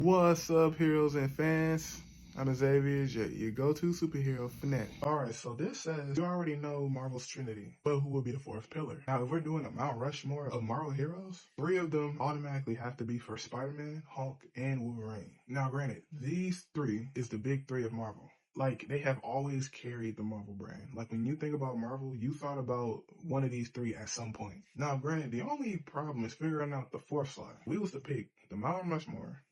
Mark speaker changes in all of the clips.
Speaker 1: What's up, heroes and fans? I'm Xavier, your go-to superhero fanatic. Alright, so this says you already know Marvel's Trinity, but who will be the fourth pillar? Now, if we're doing a Mount Rushmore of Marvel heroes, three of them automatically have to be for Spider-Man, Hulk, and Wolverine. Now, granted, these three is the big three of Marvel. Like, they have always carried the Marvel brand. Like, when you think about Marvel, you thought about one of these three at some point. Now, granted, the only problem is figuring out the fourth slot. We was to pick the Mount Rushmore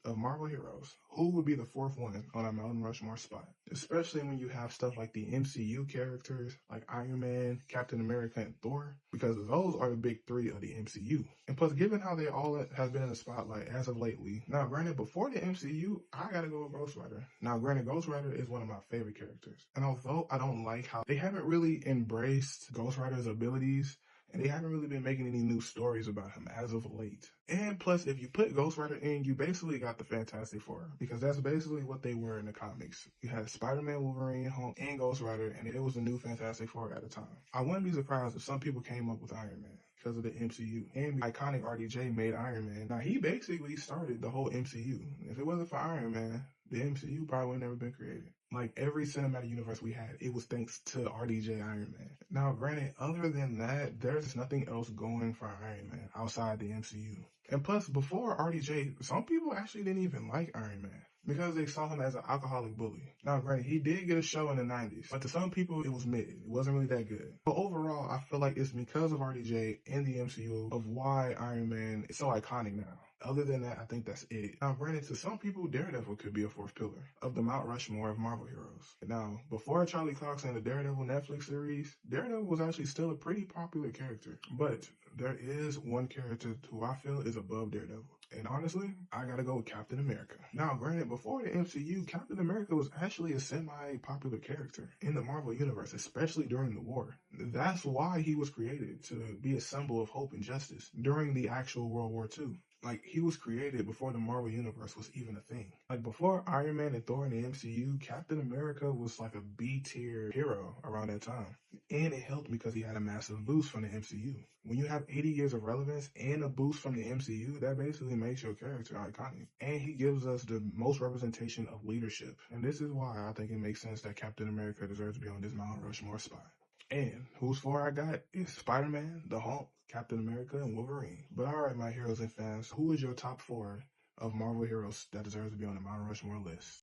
Speaker 1: of Marvel heroes, who would be the fourth one on a Mount Rushmore spot? Especially when you have stuff like the MCU characters like Iron Man, Captain America, and Thor, because those are the big three of the MCU. And plus, given how they all have been in the spotlight as of lately, now granted, before the MCU, I gotta go with Ghost Rider. Now granted, Ghost Rider is one of my favorite characters. And although I don't like how they haven't really embraced Ghost Rider's abilities, and they haven't really been making any new stories about him as of late. And plus, if you put Ghost Rider in, you basically got the Fantastic Four, because that's basically what they were in the comics. You had Spider-Man, Wolverine, Hulk, and Ghost Rider, and it was the new Fantastic Four at the time. I wouldn't be surprised if some people came up with Iron Man because of the MCU. And the iconic RDJ made Iron Man. Now, he basically started the whole MCU. If it wasn't for Iron Man, the MCU probably would have never been created. Like, every cinematic universe we had, it was thanks to RDJ Iron Man. Now, granted, other than that, there's nothing else going for Iron Man outside the MCU. And plus, before RDJ, some people actually didn't even like Iron Man because they saw him as an alcoholic bully. Now, granted, he did get a show in the 90s, but to some people, it was mid. It wasn't really that good. But overall, I feel like it's because of RDJ and the MCU of why Iron Man is so iconic now. Other than that, I think that's it. Now, granted, to some people, Daredevil could be a fourth pillar of the Mount Rushmore of Marvel heroes. Now, before Charlie Cox and the Daredevil Netflix series, Daredevil was actually still a pretty popular character. But there is one character who I feel is above Daredevil. And honestly, I gotta go with Captain America. Now, granted, before the MCU, Captain America was actually a semi-popular character in the Marvel Universe, especially during the war. That's why he was created, to be a symbol of hope and justice during the actual World War II. Like, he was created before the Marvel Universe was even a thing. Like, before Iron Man and Thor in the MCU, Captain America was like a B-tier hero around that time. And it helped because he had a massive boost from the MCU. When you have 80 years of relevance and a boost from the MCU, that basically makes your character iconic. And he gives us the most representation of leadership. And this is why I think it makes sense that Captain America deserves to be on this Mount Rushmore spot. And who's four I got is Spider-Man, the Hulk, Captain America, and Wolverine. But alright, my heroes and fans, who is your top four of Marvel heroes that deserves to be on the Mount Rushmore list?